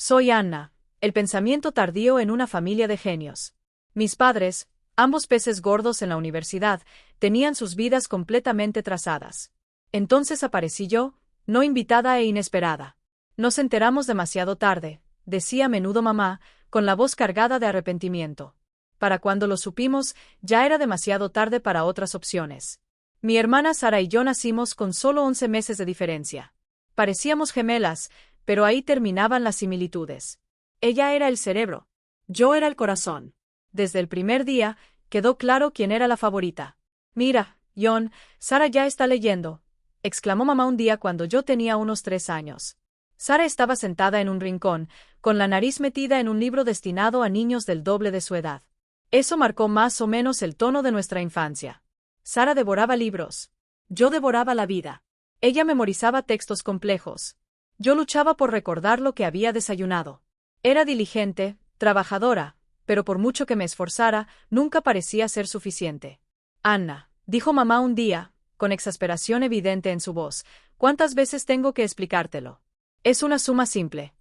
Soy Anna, el pensamiento tardío en una familia de genios. Mis padres, ambos peces gordos en la universidad, tenían sus vidas completamente trazadas. Entonces aparecí yo, no invitada e inesperada. Nos enteramos demasiado tarde, decía a menudo mamá, con la voz cargada de arrepentimiento. Para cuando lo supimos, ya era demasiado tarde para otras opciones. Mi hermana Sara y yo nacimos con solo 11 meses de diferencia. Parecíamos gemelas, pero ahí terminaban las similitudes. Ella era el cerebro. Yo era el corazón. Desde el primer día, quedó claro quién era la favorita. Mira, John, Sara ya está leyendo, exclamó mamá un día cuando yo tenía unos 3 años. Sara estaba sentada en un rincón, con la nariz metida en un libro destinado a niños del doble de su edad. Eso marcó más o menos el tono de nuestra infancia. Sara devoraba libros. Yo devoraba la vida. Ella memorizaba textos complejos. Yo luchaba por recordar lo que había desayunado. Era diligente, trabajadora, pero por mucho que me esforzara, nunca parecía ser suficiente. Anna, dijo mamá un día, con exasperación evidente en su voz, ¿cuántas veces tengo que explicártelo? Es una suma simple.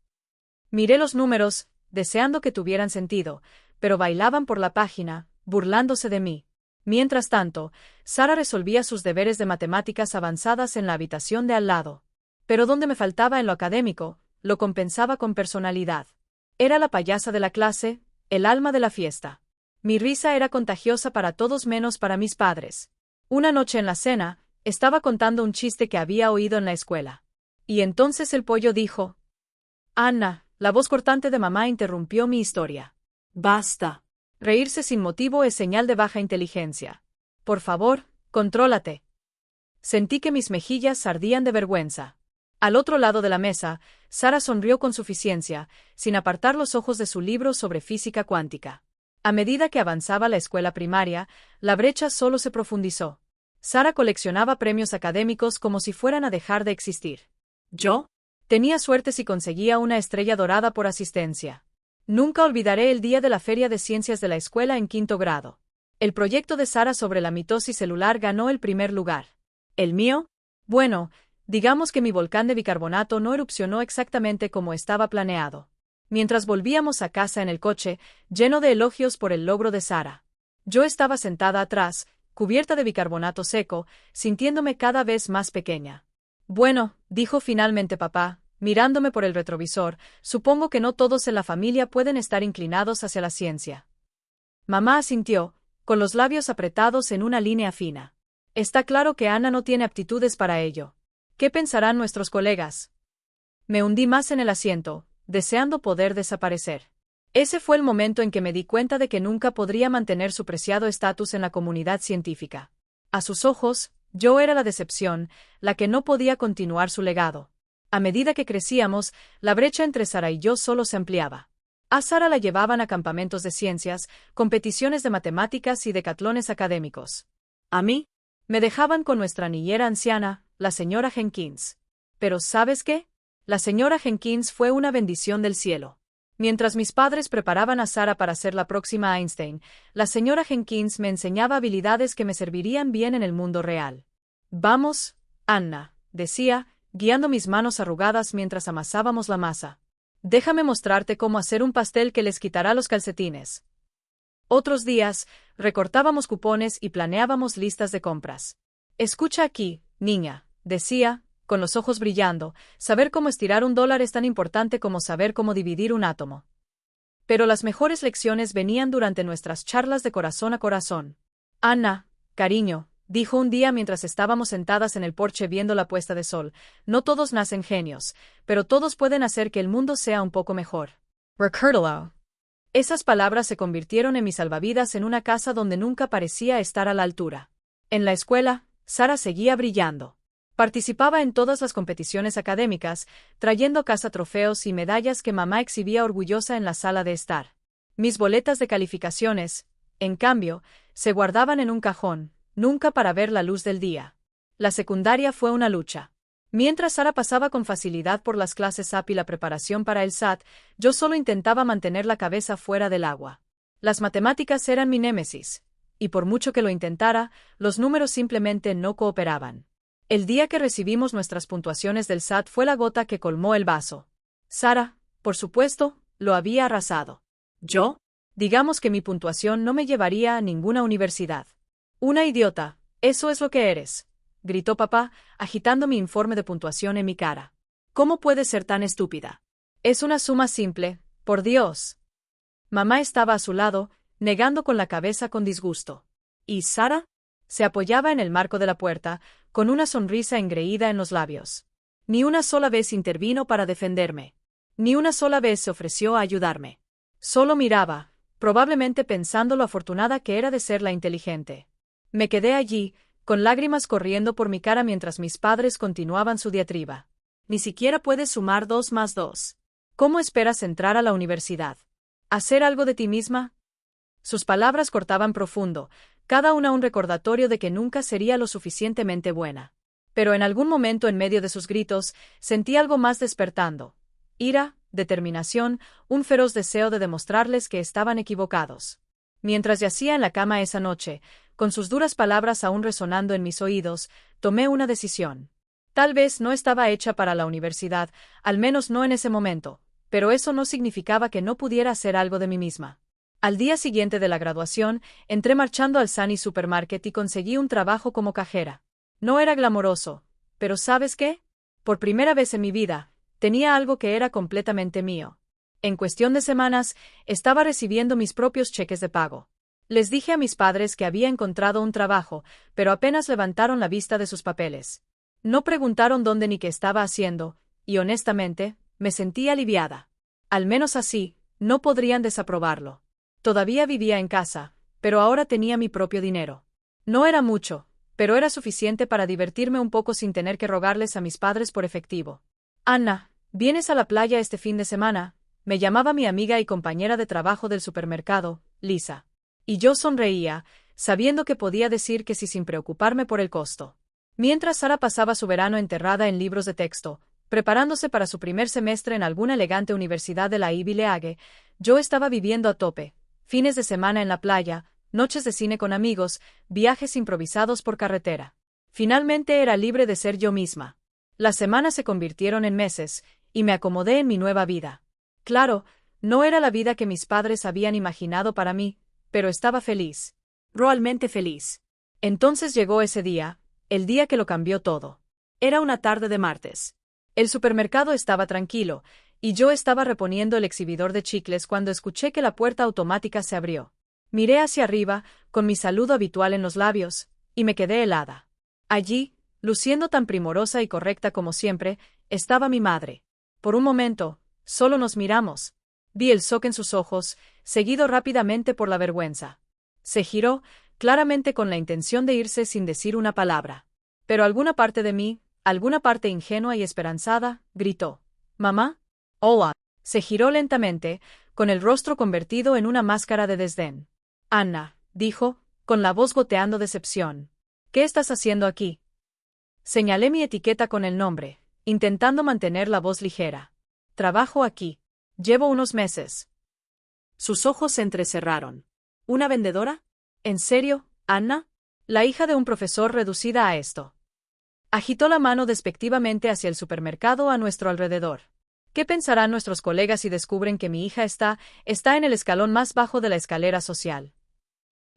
Miré los números, deseando que tuvieran sentido, pero bailaban por la página, burlándose de mí. Mientras tanto, Sara resolvía sus deberes de matemáticas avanzadas en la habitación de al lado. Pero donde me faltaba en lo académico, lo compensaba con personalidad. Era la payasa de la clase, el alma de la fiesta. Mi risa era contagiosa para todos menos para mis padres. Una noche en la cena, estaba contando un chiste que había oído en la escuela. Y entonces el pollo dijo: Anna, la voz cortante de mamá interrumpió mi historia. Basta. Reírse sin motivo es señal de baja inteligencia. Por favor, contrólate. Sentí que mis mejillas ardían de vergüenza. Al otro lado de la mesa, Sara sonrió con suficiencia, sin apartar los ojos de su libro sobre física cuántica. A medida que avanzaba la escuela primaria, la brecha solo se profundizó. Sara coleccionaba premios académicos como si fueran a dejar de existir. ¿Yo? Tenía suerte si conseguía una estrella dorada por asistencia. Nunca olvidaré el día de la Feria de Ciencias de la escuela en 5º grado. El proyecto de Sara sobre la mitosis celular ganó el primer lugar. ¿El mío? Bueno, digamos que mi volcán de bicarbonato no erupcionó exactamente como estaba planeado. Mientras volvíamos a casa en el coche, lleno de elogios por el logro de Sara. Yo estaba sentada atrás, cubierta de bicarbonato seco, sintiéndome cada vez más pequeña. Bueno, dijo finalmente papá, mirándome por el retrovisor, supongo que no todos en la familia pueden estar inclinados hacia la ciencia. Mamá asintió, con los labios apretados en una línea fina. Está claro que Anna no tiene aptitudes para ello. ¿Qué pensarán nuestros colegas? Me hundí más en el asiento, deseando poder desaparecer. Ese fue el momento en que me di cuenta de que nunca podría mantener su preciado estatus en la comunidad científica. A sus ojos, yo era la decepción, la que no podía continuar su legado. A medida que crecíamos, la brecha entre Sara y yo solo se ampliaba. A Sara la llevaban a campamentos de ciencias, competiciones de matemáticas y decatlones académicos. A mí, me dejaban con nuestra niñera anciana, la señora Jenkins. Pero ¿sabes qué? La señora Jenkins fue una bendición del cielo. Mientras mis padres preparaban a Sara para ser la próxima Einstein, la señora Jenkins me enseñaba habilidades que me servirían bien en el mundo real. Vamos, Anna, decía, guiando mis manos arrugadas mientras amasábamos la masa. Déjame mostrarte cómo hacer un pastel que les quitará los calcetines. Otros días, recortábamos cupones y planeábamos listas de compras. Escucha aquí, niña, decía, con los ojos brillando, saber cómo estirar $1 es tan importante como saber cómo dividir un átomo. Pero las mejores lecciones venían durante nuestras charlas de corazón a corazón. Anna, cariño, dijo un día mientras estábamos sentadas en el porche viendo la puesta de sol, no todos nacen genios, pero todos pueden hacer que el mundo sea un poco mejor. Recuérdalo. Esas palabras se convirtieron en mi salvavidas en una casa donde nunca parecía estar a la altura. En la escuela, Sara seguía brillando. Participaba en todas las competiciones académicas, trayendo a casa trofeos y medallas que mamá exhibía orgullosa en la sala de estar. Mis boletas de calificaciones, en cambio, se guardaban en un cajón, nunca para ver la luz del día. La secundaria fue una lucha. Mientras Sara pasaba con facilidad por las clases AP y la preparación para el SAT, yo solo intentaba mantener la cabeza fuera del agua. Las matemáticas eran mi némesis, y por mucho que lo intentara, los números simplemente no cooperaban. El día que recibimos nuestras puntuaciones del SAT fue la gota que colmó el vaso. Sara, Por supuesto, lo había arrasado. ¿Yo? Digamos que mi puntuación no me llevaría a ninguna universidad. Una idiota, eso es lo que eres, gritó papá, agitando mi informe de puntuación en mi cara. ¿Cómo puedes ser tan estúpida? Es una suma simple, por Dios. Mamá estaba a su lado, negando con la cabeza con disgusto. ¿Y Sara? Se apoyaba en el marco de la puerta, con una sonrisa engreída en los labios. Ni una sola vez intervino para defenderme. Ni una sola vez se ofreció a ayudarme. Solo miraba, probablemente pensando lo afortunada que era de ser la inteligente. Me quedé allí, con lágrimas corriendo por mi cara mientras mis padres continuaban su diatriba. Ni siquiera puedes sumar 2 más 2. ¿Cómo esperas entrar a la universidad? ¿Hacer algo de ti misma? Sus palabras cortaban profundo, cada una un recordatorio de que nunca sería lo suficientemente buena. Pero en algún momento en medio de sus gritos, sentí algo más despertando. Ira, determinación, un feroz deseo de demostrarles que estaban equivocados. Mientras yacía en la cama esa noche, con sus duras palabras aún resonando en mis oídos, tomé una decisión. Tal vez no estaba hecha para la universidad, al menos no en ese momento, pero eso no significaba que no pudiera hacer algo de mí misma. Al día siguiente de la graduación, entré marchando al Sunny Supermarket y conseguí un trabajo como cajera. No era glamoroso, pero ¿sabes qué? Por primera vez en mi vida, tenía algo que era completamente mío. En cuestión de semanas, estaba recibiendo mis propios cheques de pago. Les dije a mis padres que había encontrado un trabajo, pero apenas levantaron la vista de sus papeles. No preguntaron dónde ni qué estaba haciendo, y honestamente, me sentí aliviada. Al menos así, no podrían desaprobarlo. Todavía vivía en casa, pero ahora tenía mi propio dinero. No era mucho, pero era suficiente para divertirme un poco sin tener que rogarles a mis padres por efectivo. Anna, ¿vienes a la playa este fin de semana? Me llamaba mi amiga y compañera de trabajo del supermercado, Lisa. Y yo sonreía, sabiendo que podía decir que sí sin preocuparme por el costo. Mientras Sara pasaba su verano enterrada en libros de texto, preparándose para su primer semestre en alguna elegante universidad de la Ivy League, yo estaba viviendo a tope. Fines de semana en la playa, noches de cine con amigos, viajes improvisados por carretera. Finalmente era libre de ser yo misma. Las semanas se convirtieron en meses, y me acomodé en mi nueva vida. Claro, no era la vida que mis padres habían imaginado para mí, pero estaba feliz. Realmente feliz. Entonces llegó ese día, el día que lo cambió todo. Era una tarde de martes. El supermercado estaba tranquilo, y yo estaba reponiendo el exhibidor de chicles cuando escuché que la puerta automática se abrió. Miré hacia arriba, con mi saludo habitual en los labios, y me quedé helada. Allí, luciendo tan primorosa y correcta como siempre, estaba mi madre. Por un momento, solo nos miramos. Vi el shock en sus ojos, seguido rápidamente por la vergüenza. Se giró, claramente con la intención de irse sin decir una palabra. Pero alguna parte de mí, alguna parte ingenua y esperanzada, gritó: «¿Mamá?» «Hola». Se giró lentamente, con el rostro convertido en una máscara de desdén. «Anna», dijo, con la voz goteando decepción. «¿Qué estás haciendo aquí?» Señalé mi etiqueta con el nombre, intentando mantener la voz ligera. «Trabajo aquí. Llevo unos meses». Sus ojos se entrecerraron. ¿Una vendedora? ¿En serio, Anna? La hija de un profesor reducida a esto. Agitó la mano despectivamente hacia el supermercado a nuestro alrededor. ¿Qué pensarán nuestros colegas si descubren que mi hija está en el escalón más bajo de la escalera social?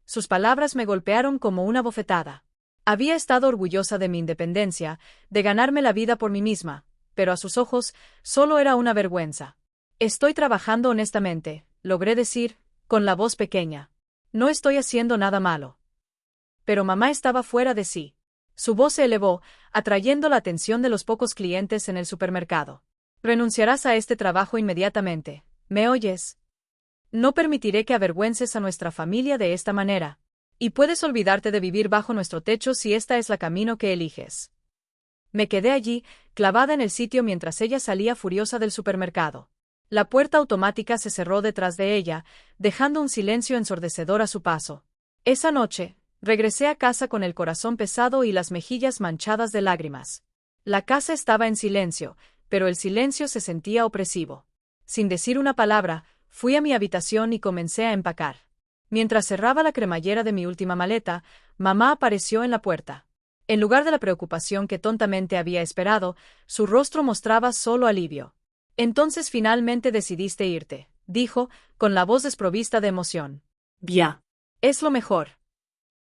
Sus palabras me golpearon como una bofetada. Había estado orgullosa de mi independencia, de ganarme la vida por mí misma, pero a sus ojos, solo era una vergüenza. Estoy trabajando honestamente, logré decir, con la voz pequeña. No estoy haciendo nada malo. Pero mamá estaba fuera de sí. Su voz se elevó, atrayendo la atención de los pocos clientes en el supermercado. Renunciarás a este trabajo inmediatamente. ¿Me oyes? No permitiré que avergüences a nuestra familia de esta manera. Y puedes olvidarte de vivir bajo nuestro techo si esta es la camino que eliges. Me quedé allí, clavada en el sitio mientras ella salía furiosa del supermercado. La puerta automática se cerró detrás de ella, dejando un silencio ensordecedor a su paso. Esa noche, regresé a casa con el corazón pesado y las mejillas manchadas de lágrimas. La casa estaba en silencio, pero el silencio se sentía opresivo. Sin decir una palabra, fui a mi habitación y comencé a empacar. Mientras cerraba la cremallera de mi última maleta, mamá apareció en la puerta. En lugar de la preocupación que tontamente había esperado, su rostro mostraba solo alivio. Entonces finalmente decidiste irte, dijo, con la voz desprovista de emoción. Ya. Es lo mejor.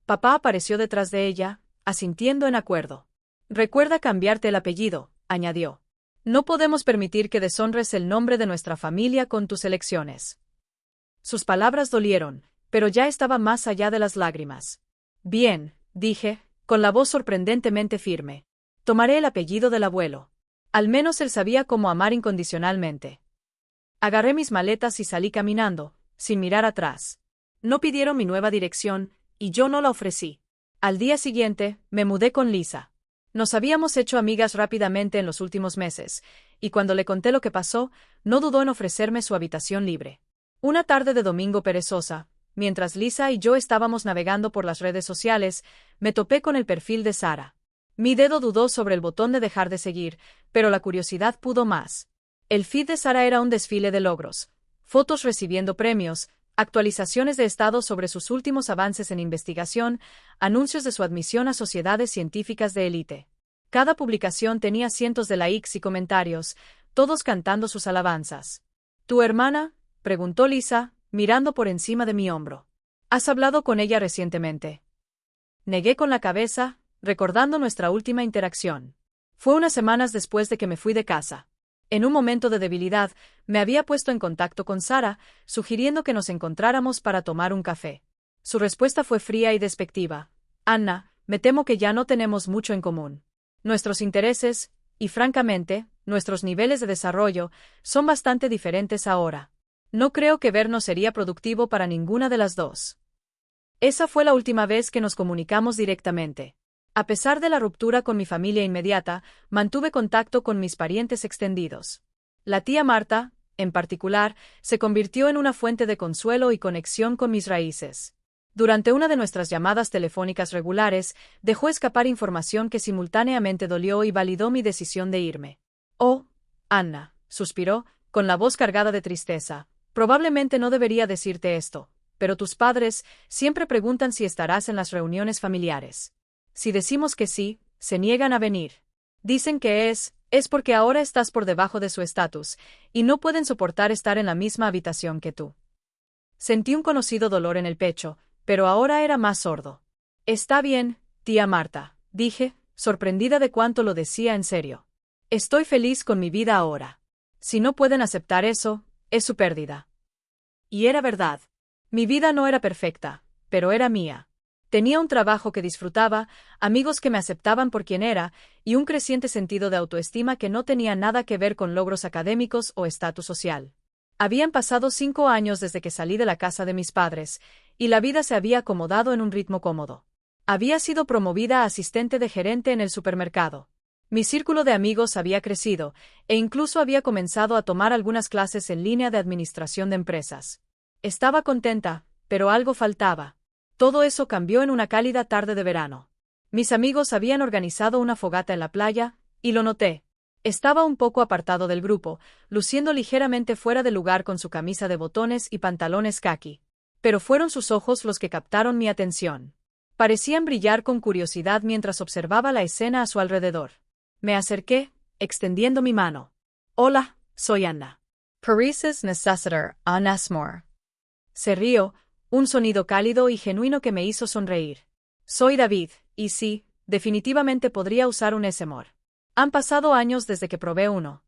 Papá apareció detrás de ella, asintiendo en acuerdo. Recuerda cambiarte el apellido, añadió. No podemos permitir que deshonres el nombre de nuestra familia con tus elecciones. Sus palabras dolieron, pero ya estaba más allá de las lágrimas. Bien, dije, con la voz sorprendentemente firme. Tomaré el apellido del abuelo. Al menos él sabía cómo amar incondicionalmente. Agarré mis maletas y salí caminando, sin mirar atrás. No pidieron mi nueva dirección, y yo no la ofrecí. Al día siguiente, me mudé con Lisa. Nos habíamos hecho amigas rápidamente en los últimos meses, y cuando le conté lo que pasó, no dudó en ofrecerme su habitación libre. Una tarde de domingo perezosa, mientras Lisa y yo estábamos navegando por las redes sociales, me topé con el perfil de Sara. Mi dedo dudó sobre el botón de dejar de seguir, pero la curiosidad pudo más. El feed de Sara era un desfile de logros, fotos recibiendo premios, actualizaciones de estado sobre sus últimos avances en investigación, anuncios de su admisión a sociedades científicas de élite. Cada publicación tenía cientos de likes y comentarios, todos cantando sus alabanzas. ¿Tu hermana?, preguntó Lisa, mirando por encima de mi hombro. ¿Has hablado con ella recientemente? Negué con la cabeza, recordando nuestra última interacción. Fue unas semanas después de que me fui de casa. En un momento de debilidad, me había puesto en contacto con Sara, sugiriendo que nos encontráramos para tomar un café. Su respuesta fue fría y despectiva. Anna, me temo que ya no tenemos mucho en común. Nuestros intereses, y francamente, nuestros niveles de desarrollo, son bastante diferentes ahora. No creo que vernos sería productivo para ninguna de las dos. Esa fue la última vez que nos comunicamos directamente. A pesar de la ruptura con mi familia inmediata, mantuve contacto con mis parientes extendidos. La tía Marta, en particular, se convirtió en una fuente de consuelo y conexión con mis raíces. Durante una de nuestras llamadas telefónicas regulares, dejó escapar información que simultáneamente dolió y validó mi decisión de irme. Oh, Anna, suspiró, con la voz cargada de tristeza. Probablemente no debería decirte esto, pero tus padres siempre preguntan si estarás en las reuniones familiares. Si decimos que sí, se niegan a venir. Dicen que es porque ahora estás por debajo de su estatus, y no pueden soportar estar en la misma habitación que tú. Sentí un conocido dolor en el pecho, pero ahora era más sordo. Está bien, tía Marta, dije, sorprendida de cuánto lo decía en serio. Estoy feliz con mi vida ahora. Si no pueden aceptar eso, es su pérdida. Y era verdad. Mi vida no era perfecta, pero era mía. Tenía un trabajo que disfrutaba, amigos que me aceptaban por quien era, y un creciente sentido de autoestima que no tenía nada que ver con logros académicos o estatus social. Habían pasado 5 años desde que salí de la casa de mis padres, y la vida se había acomodado en un ritmo cómodo. Había sido promovida a asistente de gerente en el supermercado. Mi círculo de amigos había crecido, e incluso había comenzado a tomar algunas clases en línea de administración de empresas. Estaba contenta, pero algo faltaba. Todo eso cambió en una cálida tarde de verano. Mis amigos habían organizado una fogata en la playa, y lo noté. Estaba un poco apartado del grupo, luciendo ligeramente fuera de lugar con su camisa de botones y pantalones caqui. Pero fueron sus ojos los que captaron mi atención. Parecían brillar con curiosidad mientras observaba la escena a su alrededor. Me acerqué, extendiendo mi mano. Hola, soy Anna. Paris's Necessiter, Anna Asmore. Se rió, un sonido cálido y genuino que me hizo sonreír. Soy David, y sí, definitivamente podría usar un Esmore. Han pasado años desde que probé uno.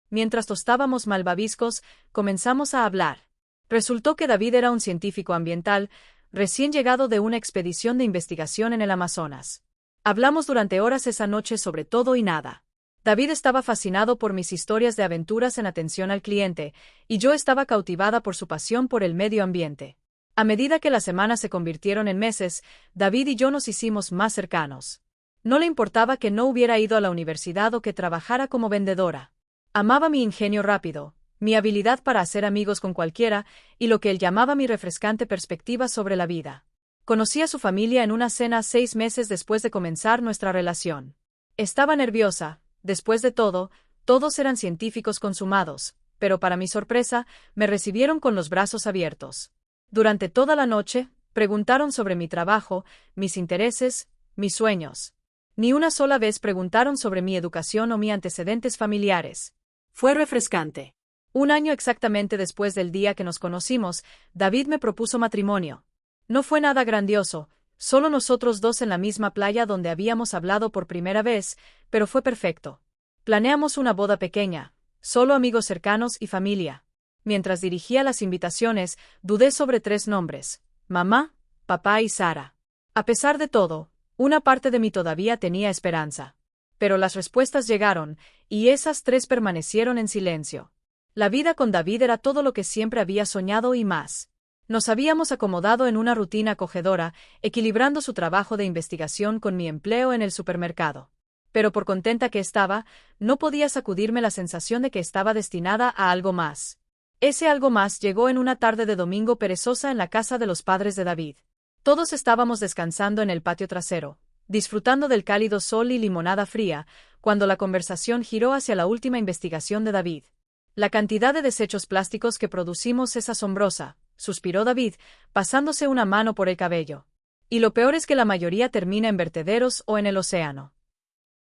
Mientras tostábamos malvaviscos, comenzamos a hablar. Resultó que David era un científico ambiental, recién llegado de una expedición de investigación en el Amazonas. Hablamos durante horas esa noche sobre todo y nada. David estaba fascinado por mis historias de aventuras en atención al cliente, y yo estaba cautivada por su pasión por el medio ambiente. A medida que las semanas se convirtieron en meses, David y yo nos hicimos más cercanos. No le importaba que no hubiera ido a la universidad o que trabajara como vendedora. Amaba mi ingenio rápido, mi habilidad para hacer amigos con cualquiera, y lo que él llamaba mi refrescante perspectiva sobre la vida. Conocí a su familia en una cena 6 meses después de comenzar nuestra relación. Estaba nerviosa, después de todo, todos eran científicos consumados, pero para mi sorpresa, me recibieron con los brazos abiertos. Durante toda la noche, preguntaron sobre mi trabajo, mis intereses, mis sueños. Ni una sola vez preguntaron sobre mi educación o mis antecedentes familiares. Fue refrescante. Un año exactamente después del día que nos conocimos, David me propuso matrimonio. No fue nada grandioso, solo nosotros dos en la misma playa donde habíamos hablado por primera vez, pero fue perfecto. Planeamos una boda pequeña, solo amigos cercanos y familia. Mientras dirigía las invitaciones, dudé sobre 3 nombres: mamá, papá y Sara. A pesar de todo, una parte de mí todavía tenía esperanza. Pero las respuestas llegaron, y esas 3 permanecieron en silencio. La vida con David era todo lo que siempre había soñado y más. Nos habíamos acomodado en una rutina acogedora, equilibrando su trabajo de investigación con mi empleo en el supermercado. Pero por contenta que estaba, no podía sacudirme la sensación de que estaba destinada a algo más. Ese algo más llegó en una tarde de domingo perezosa en la casa de los padres de David. Todos estábamos descansando en el patio trasero, disfrutando del cálido sol y limonada fría, cuando la conversación giró hacia la última investigación de David. La cantidad de desechos plásticos que producimos es asombrosa, suspiró David, pasándose una mano por el cabello. Y lo peor es que la mayoría termina en vertederos o en el océano.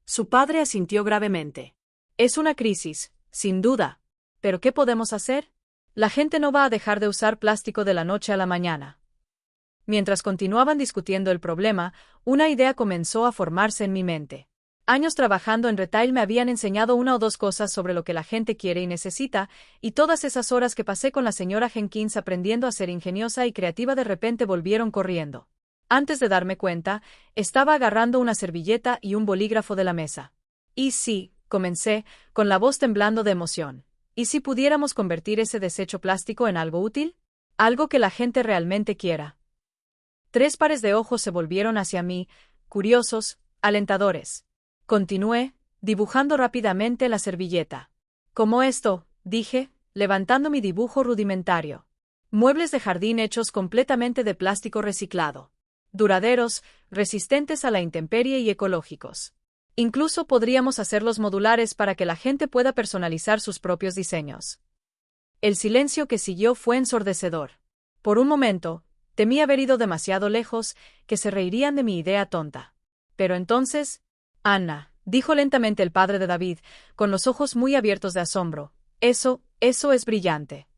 Su padre asintió gravemente. Es una crisis, sin duda. ¿Pero qué podemos hacer? La gente no va a dejar de usar plástico de la noche a la mañana. Mientras continuaban discutiendo el problema, una idea comenzó a formarse en mi mente. Años trabajando en retail me habían enseñado 1 o 2 cosas sobre lo que la gente quiere y necesita, y todas esas horas que pasé con la señora Jenkins aprendiendo a ser ingeniosa y creativa de repente volvieron corriendo. Antes de darme cuenta, estaba agarrando una servilleta y un bolígrafo de la mesa. Y sí, comencé, con la voz temblando de emoción. ¿Y si pudiéramos convertir ese desecho plástico en algo útil? Algo que la gente realmente quiera. 3 pares de ojos se volvieron hacia mí, curiosos, alentadores. Continué, dibujando rápidamente la servilleta. Como esto, dije, levantando mi dibujo rudimentario. Muebles de jardín hechos completamente de plástico reciclado. Duraderos, resistentes a la intemperie y ecológicos. Incluso podríamos hacerlos modulares para que la gente pueda personalizar sus propios diseños. El silencio que siguió fue ensordecedor. Por un momento, temí haber ido demasiado lejos, que se reirían de mi idea tonta. Pero entonces, Anna, dijo lentamente el padre de David, con los ojos muy abiertos de asombro, eso es brillante.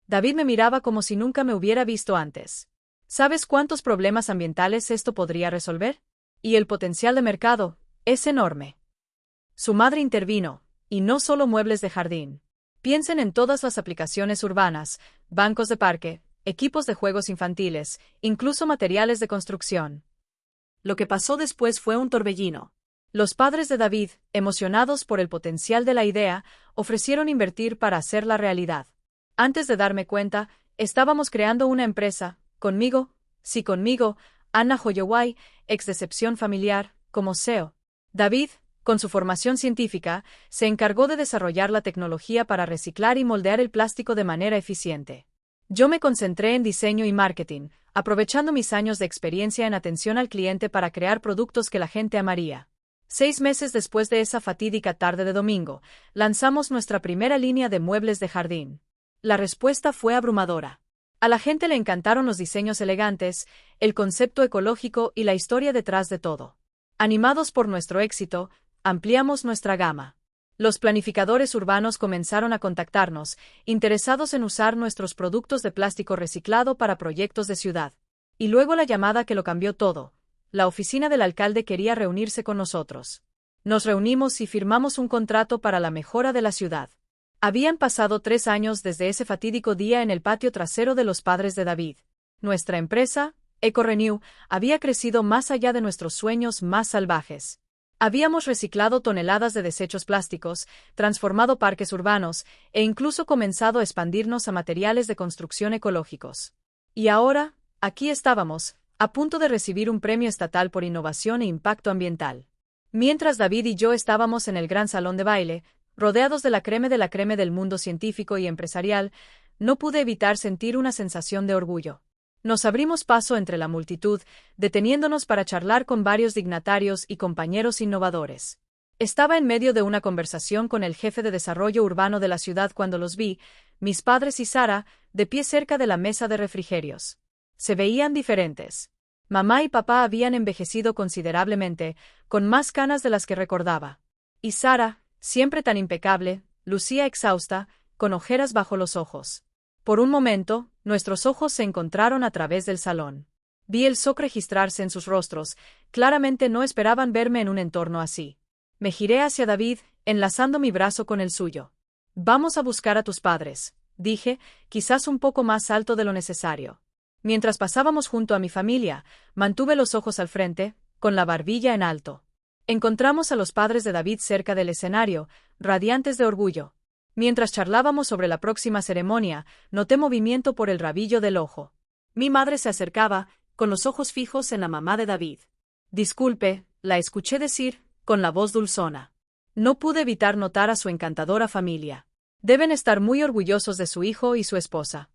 David me miraba como si nunca me hubiera visto antes. ¿Sabes cuántos problemas ambientales esto podría resolver? Y el potencial de mercado es enorme. Su madre intervino, y no solo muebles de jardín. Piensen en todas las aplicaciones urbanas, bancos de parque, equipos de juegos infantiles, incluso materiales de construcción. Lo que pasó después fue un torbellino. Los padres de David, emocionados por el potencial de la idea, ofrecieron invertir para hacerla realidad. Antes de darme cuenta, estábamos creando una empresa, conmigo, Anna Holloway, ex Decepción Familiar, como CEO. David, con su formación científica, se encargó de desarrollar la tecnología para reciclar y moldear el plástico de manera eficiente. Yo me concentré en diseño y marketing, aprovechando mis años de experiencia en atención al cliente para crear productos que la gente amaría. 6 meses después de esa fatídica tarde de domingo, lanzamos nuestra primera línea de muebles de jardín. La respuesta fue abrumadora. A la gente le encantaron los diseños elegantes, el concepto ecológico y la historia detrás de todo. Animados por nuestro éxito, ampliamos nuestra gama. Los planificadores urbanos comenzaron a contactarnos, interesados en usar nuestros productos de plástico reciclado para proyectos de ciudad. Y luego la llamada que lo cambió todo. La oficina del alcalde quería reunirse con nosotros. Nos reunimos y firmamos un contrato para la mejora de la ciudad. Habían pasado 3 años desde ese fatídico día en el patio trasero de los padres de David. Nuestra empresa, EcoRenew, había crecido más allá de nuestros sueños más salvajes. Habíamos reciclado toneladas de desechos plásticos, transformado parques urbanos, e incluso comenzado a expandirnos a materiales de construcción ecológicos. Y ahora, aquí estábamos, a punto de recibir un premio estatal por innovación e impacto ambiental. Mientras David y yo estábamos en el gran salón de baile, rodeados de la creme del mundo científico y empresarial, no pude evitar sentir una sensación de orgullo. Nos abrimos paso entre la multitud, deteniéndonos para charlar con varios dignatarios y compañeros innovadores. Estaba en medio de una conversación con el jefe de desarrollo urbano de la ciudad cuando los vi, mis padres y Sara, de pie cerca de la mesa de refrigerios. Se veían diferentes. Mamá y papá habían envejecido considerablemente, con más canas de las que recordaba. Y Sara, siempre tan impecable, lucía exhausta, con ojeras bajo los ojos. Por un momento, nuestros ojos se encontraron a través del salón. Vi el shock registrarse en sus rostros, claramente no esperaban verme en un entorno así. Me giré hacia David, enlazando mi brazo con el suyo. Vamos a buscar a tus padres, dije, quizás un poco más alto de lo necesario. Mientras pasábamos junto a mi familia, mantuve los ojos al frente, con la barbilla en alto. Encontramos a los padres de David cerca del escenario, radiantes de orgullo. Mientras charlábamos sobre la próxima ceremonia, noté movimiento por el rabillo del ojo. Mi madre se acercaba, con los ojos fijos en la mamá de David. Disculpe, la escuché decir, con la voz dulzona. No pude evitar notar a su encantadora familia. Deben estar muy orgullosos de su hijo y su esposa.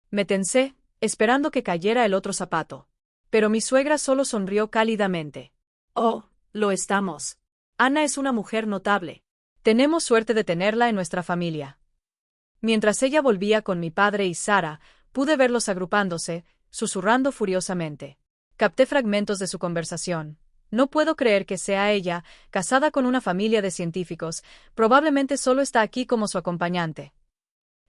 Me tensé, esperando que cayera el otro zapato. Pero mi suegra solo sonrió cálidamente. Oh, lo estamos. Ana es una mujer notable. Tenemos suerte de tenerla en nuestra familia. Mientras ella volvía con mi padre y Sara, pude verlos agrupándose, susurrando furiosamente. Capté fragmentos de su conversación. No puedo creer que sea ella, casada con una familia de científicos, probablemente solo está aquí como su acompañante.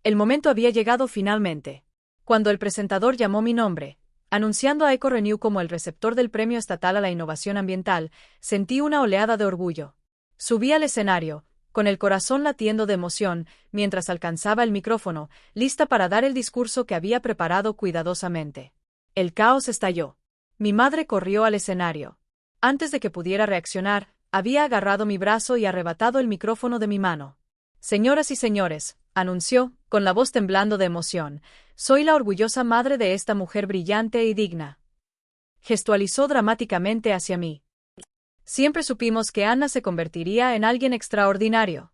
El momento había llegado finalmente. Cuando el presentador llamó mi nombre, anunciando a EcoRenew como el receptor del Premio Estatal a la Innovación Ambiental, sentí una oleada de orgullo. Subí al escenario, con el corazón latiendo de emoción, mientras alcanzaba el micrófono, lista para dar el discurso que había preparado cuidadosamente. El caos estalló. Mi madre corrió al escenario. Antes de que pudiera reaccionar, había agarrado mi brazo y arrebatado el micrófono de mi mano. Señoras y señores, anunció, con la voz temblando de emoción, soy la orgullosa madre de esta mujer brillante y digna. Gestualizó dramáticamente hacia mí. Siempre supimos que Ana se convertiría en alguien extraordinario.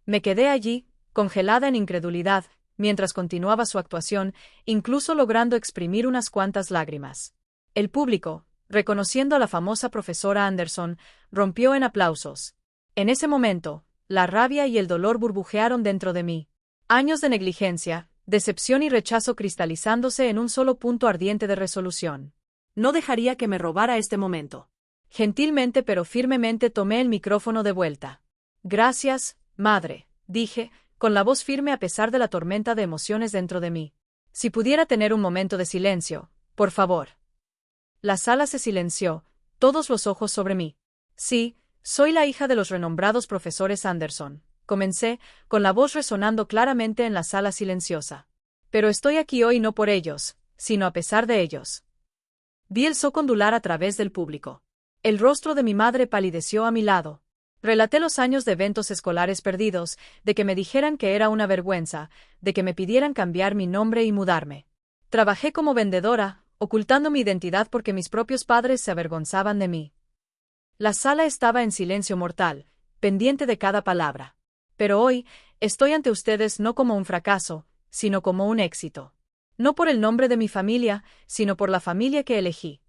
Me quedé allí, congelada en incredulidad, mientras continuaba su actuación, incluso logrando exprimir unas cuantas lágrimas. El público, reconociendo a la famosa profesora Anderson, rompió en aplausos. En ese momento, la rabia y el dolor burbujearon dentro de mí. Años de negligencia, decepción y rechazo cristalizándose en un solo punto ardiente de resolución. No dejaría que me robara este momento. Gentilmente pero firmemente tomé el micrófono de vuelta. Gracias, madre, dije, con la voz firme a pesar de la tormenta de emociones dentro de mí. Si pudiera tener un momento de silencio, por favor. La sala se silenció, todos los ojos sobre mí. Sí, soy la hija de los renombrados profesores Anderson, comencé, con la voz resonando claramente en la sala silenciosa. Pero estoy aquí hoy no por ellos, sino a pesar de ellos. Vi el shock ondular a través del público. El rostro de mi madre palideció a mi lado. Relaté los años de eventos escolares perdidos, de que me dijeran que era una vergüenza, de que me pidieran cambiar mi nombre y mudarme. Trabajé como vendedora, ocultando mi identidad porque mis propios padres se avergonzaban de mí. La sala estaba en silencio mortal, pendiente de cada palabra. Pero hoy, estoy ante ustedes no como un fracaso, sino como un éxito. No por el nombre de mi familia, sino por la familia que elegí.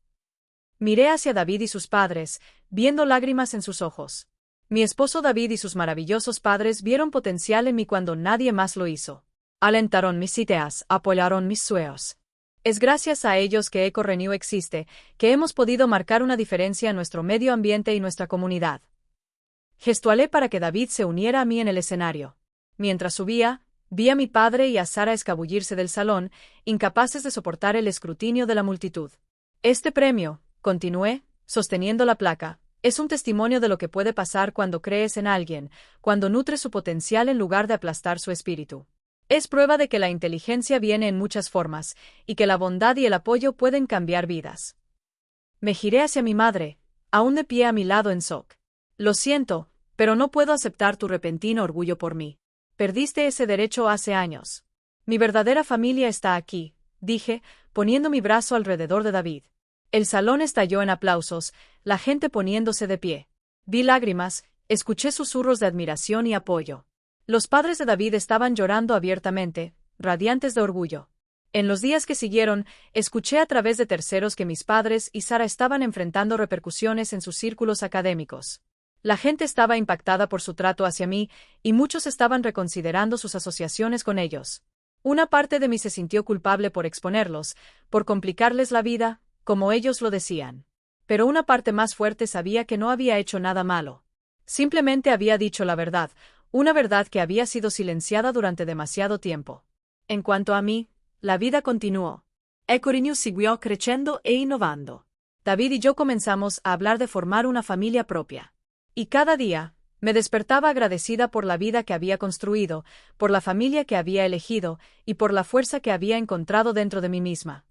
Miré hacia David y sus padres, viendo lágrimas en sus ojos. Mi esposo David y sus maravillosos padres vieron potencial en mí cuando nadie más lo hizo. Alentaron mis ideas, apoyaron mis sueños. Es gracias a ellos que EcoRenew existe, que hemos podido marcar una diferencia en nuestro medio ambiente y nuestra comunidad. Gestualé para que David se uniera a mí en el escenario. Mientras subía, vi a mi padre y a Sara escabullirse del salón, incapaces de soportar el escrutinio de la multitud. Este premio, continué, sosteniendo la placa, es un testimonio de lo que puede pasar cuando crees en alguien, cuando nutres su potencial en lugar de aplastar su espíritu. Es prueba de que la inteligencia viene en muchas formas, y que la bondad y el apoyo pueden cambiar vidas. Me giré hacia mi madre, aún de pie a mi lado en shock. Lo siento, pero no puedo aceptar tu repentino orgullo por mí. Perdiste ese derecho hace años. Mi verdadera familia está aquí, dije, poniendo mi brazo alrededor de David. El salón estalló en aplausos, la gente poniéndose de pie. Vi lágrimas, escuché susurros de admiración y apoyo. Los padres de David estaban llorando abiertamente, radiantes de orgullo. En los días que siguieron, escuché a través de terceros que mis padres y Sara estaban enfrentando repercusiones en sus círculos académicos. La gente estaba impactada por su trato hacia mí, y muchos estaban reconsiderando sus asociaciones con ellos. Una parte de mí se sintió culpable por exponerlos, por complicarles la vida, como ellos lo decían. Pero una parte más fuerte sabía que no había hecho nada malo. Simplemente había dicho la verdad, Una verdad que había sido silenciada durante demasiado tiempo. En cuanto a mí, la vida continuó. Ecorinius siguió creciendo e innovando. David y yo comenzamos a hablar de formar una familia propia. Y cada día, me despertaba agradecida por la vida que había construido, por la familia que había elegido y por la fuerza que había encontrado dentro de mí misma.